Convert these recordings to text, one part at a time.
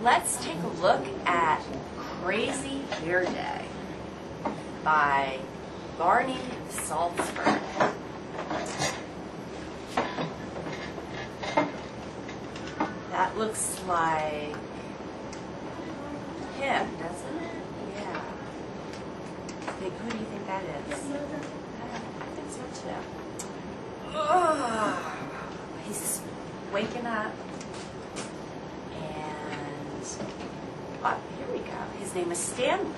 let's take a look at Crazy Hair Day by Barney Salzberg. That looks like him, doesn't it? Yeah. Who do you think that is? I think so too. Oh, he's waking up, and here we go. His name is Stanley.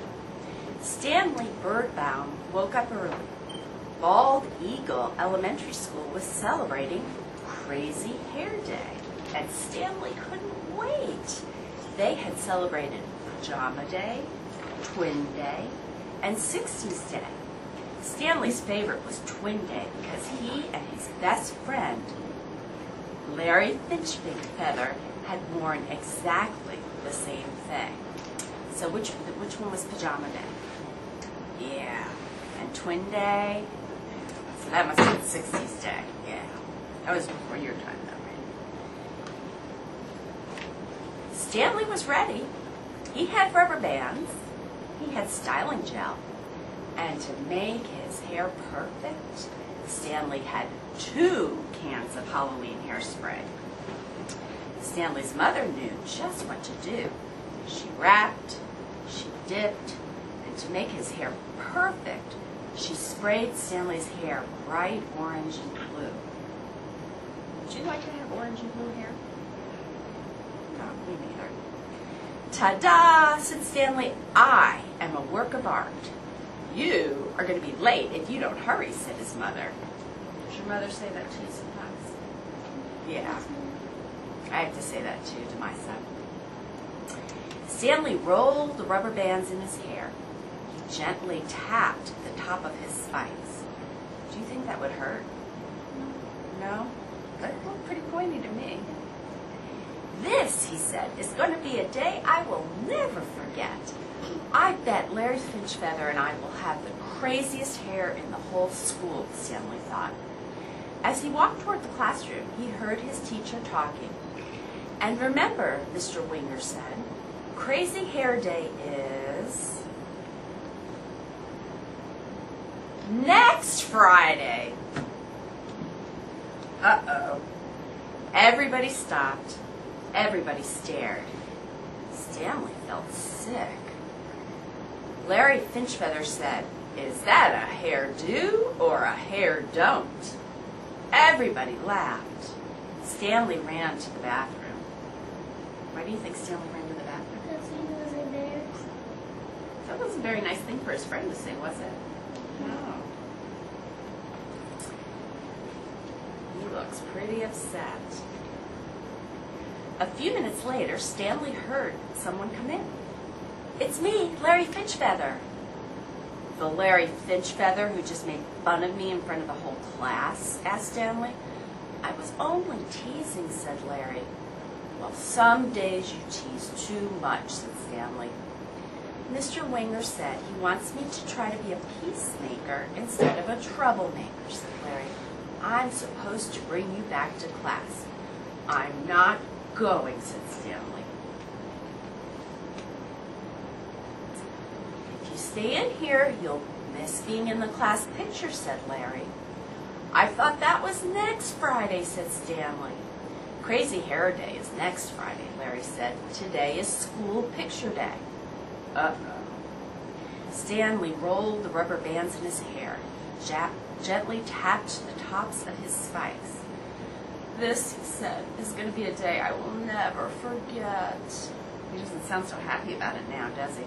Stanley Birdbaum woke up early. Bald Eagle Elementary School was celebrating Crazy Hair Day, and Stanley couldn't wait. They had celebrated Pajama Day, Twin Day, and 60s Day. Stanley's favorite was Twin Day because he and his best friend, Larry Finchfeather, had worn exactly the same thing. So which one was Pajama Day? Yeah. And Twin Day? So that must have been 60s Day. Yeah. That was before your time, though, right? Stanley was ready. He had rubber bands. He had styling gel. And to make his hair perfect, Stanley had 2 cans of Halloween hairspray. Stanley's mother knew just what to do. She wrapped, she dipped, and to make his hair perfect, she sprayed Stanley's hair bright orange and blue. Would you like to have orange and blue hair? No, me neither. Ta-da, said Stanley, I am a work of art. You are going to be late if you don't hurry, said his mother. Does your mother say that to you sometimes? Yeah. I have to say that too to my son. Stanley rolled the rubber bands in his hair. He gently tapped the top of his spikes. Do you think that would hurt? No? That looked pretty pointy to me. This, he said, is going to be a day I will never forget. I bet Larry Finchfeather and I will have the craziest hair in the whole school, Stanley thought. As he walked toward the classroom, he heard his teacher talking. And remember, Mr. Winger said, Crazy Hair Day is next Friday. Uh-oh. Everybody stopped. Everybody stared. Stanley felt sick. Larry Finchfeather said, is that a hairdo or a hair don't? Everybody laughed. Stanley ran to the bathroom. Why do you think Stanley ran to the bathroom? Because he was embarrassed. That wasn't a very nice thing for his friend to say, was it? No. He looks pretty upset. A few minutes later, Stanley heard someone come in. It's me, Larry Finchfeather. The Larry Finchfeather who just made fun of me in front of the whole class? Asked Stanley. I was only teasing, said Larry. Well, some days you tease too much, said Stanley. Mr. Winger said he wants me to try to be a peacemaker instead of a troublemaker, said Larry. I'm supposed to bring you back to class. I'm not going, said Stanley. If you stay in here, you'll miss being in the class picture, said Larry. I thought that was next Friday, said Stanley. Crazy Hair Day is next Friday, Larry said. Today is school picture day. Uh-oh. Stanley rolled the rubber bands in his hair, gently tapped the tops of his spikes. This, he said, is going to be a day I will never forget. He doesn't sound so happy about it now, does he?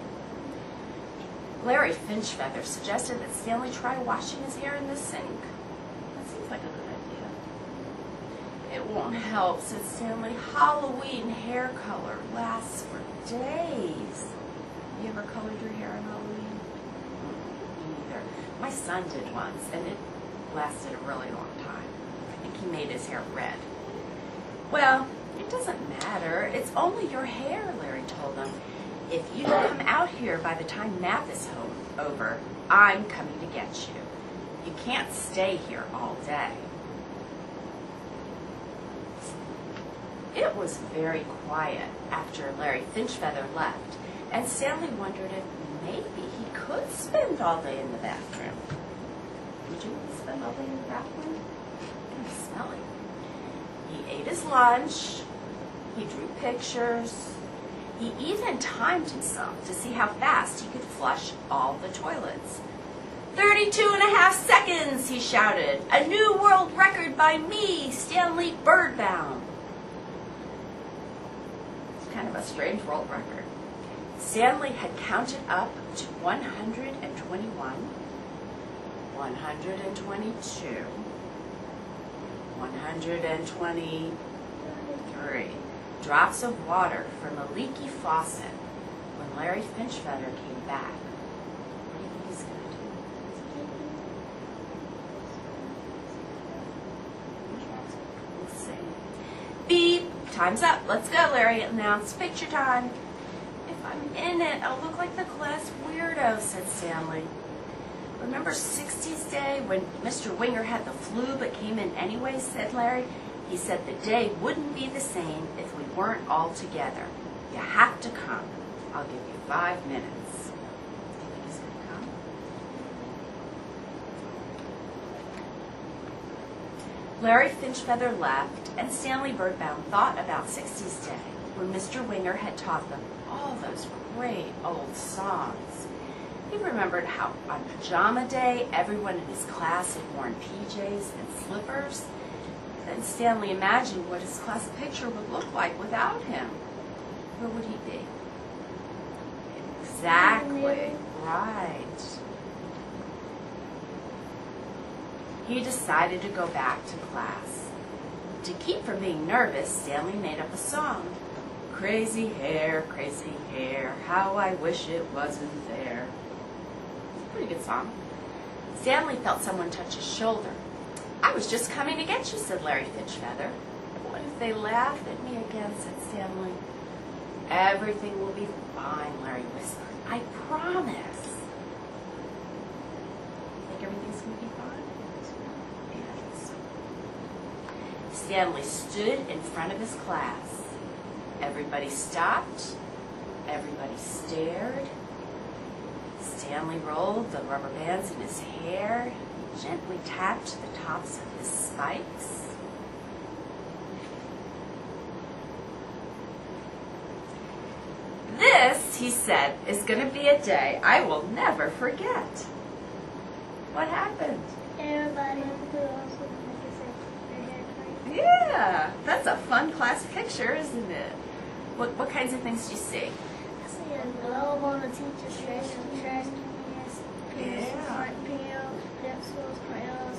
Larry Finchfeather suggested that Stanley try washing his hair in the sink. That seems like a good idea. It won't help, said Stanley. Halloween hair color lasts for days. You ever colored your hair on Halloween? Me neither. My son did once, and it lasted a really long time. I think he made his hair red. Well, it doesn't matter. It's only your hair, Larry told him. If you don't come out here by the time math is over, I'm coming to get you. You can't stay here all day. It was very quiet after Larry Finchfeather left, and Stanley wondered if maybe he could spend all day in the bathroom. Would you want to spend all day in the bathroom? Kind of smelly. He ate his lunch. He drew pictures. He even timed himself to see how fast he could flush all the toilets. 32.5 seconds, he shouted. A new world record by me, Stanley Birdbound. It's kind of a strange world record. Stanley had counted up to 121, 122, 123 drops of water from a leaky faucet when Larry Finchfeather came back. What do you think he's going to do? We'll see. Beep! Time's up. Let's go, Larry announced. Picture time. If I'm in it, I'll look like the class weirdo, said Stanley. Remember 60s Day when Mr. Winger had the flu but came in anyway, said Larry. He said the day wouldn't be the same if we weren't all together. You have to come. I'll give you 5 minutes. Do you think he's going to come? Larry Finchfeather left, and Stanley Birdbound thought about 60s Day when Mr. Winger had taught them all those great old songs. He remembered how on Pajama Day everyone in his class had worn PJs and slippers. Then Stanley imagined what his class picture would look like without him. Where would he be? Exactly. Right. He decided to go back to class. To keep from being nervous, Stanley made up a song. Crazy hair, how I wish it wasn't there. It's a pretty good song. Stanley felt someone touch his shoulder. I was just coming to get you, said Larry Finchfeather. What if they laughed at me again, said Stanley. Everything will be fine, Larry whispered. I promise. Think everything's going to be fine? Yes. Stanley stood in front of his class. Everybody stopped. Everybody stared. Stanley rolled the rubber bands in his hair, gently tapped the tops of his spikes. This, he said, is going to be a day I will never forget. What happened? Everybody who also their hair crazy. Yeah, that's a fun class picture, isn't it? What kinds of things do you see? I see a globe on the teacher's trash cans, front peel, pencils, crayons,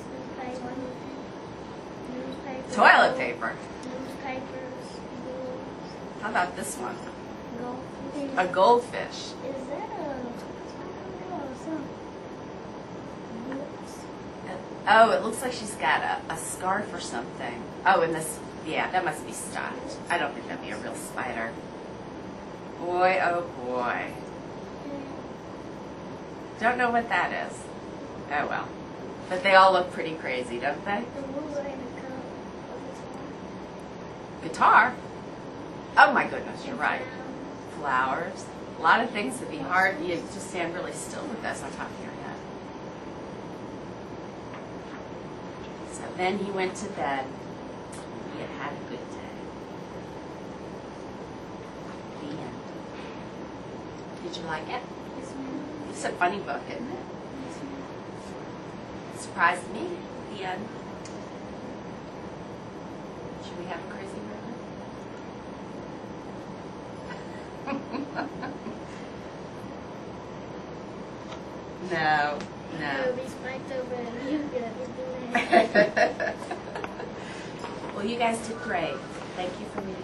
newspaper, Toilet paper. newspapers, books, How about this one? goldfish. A goldfish. Is that I don't know, some books? Oh, it looks like she's got a scarf or something. Oh, and this, yeah, that must be stuffed. I don't think that'd be a real spider. Boy, oh boy. Don't know what that is. Oh well. But they all look pretty crazy, don't they? The ruler and the cup of the Guitar. Oh my goodness, you're right. Flowers. A lot of things would be hard. You just stand really still with this on top of your head. So then he went to bed. He had had a good day. The end. Did you like it? Yes, ma'am. It's a funny book, isn't it? Yes, ma'am. Surprised me. The end. Should we have a crazy ribbon? No, no. It'll be spiked over and you get it. Well, you guys did great. Thank you for meeting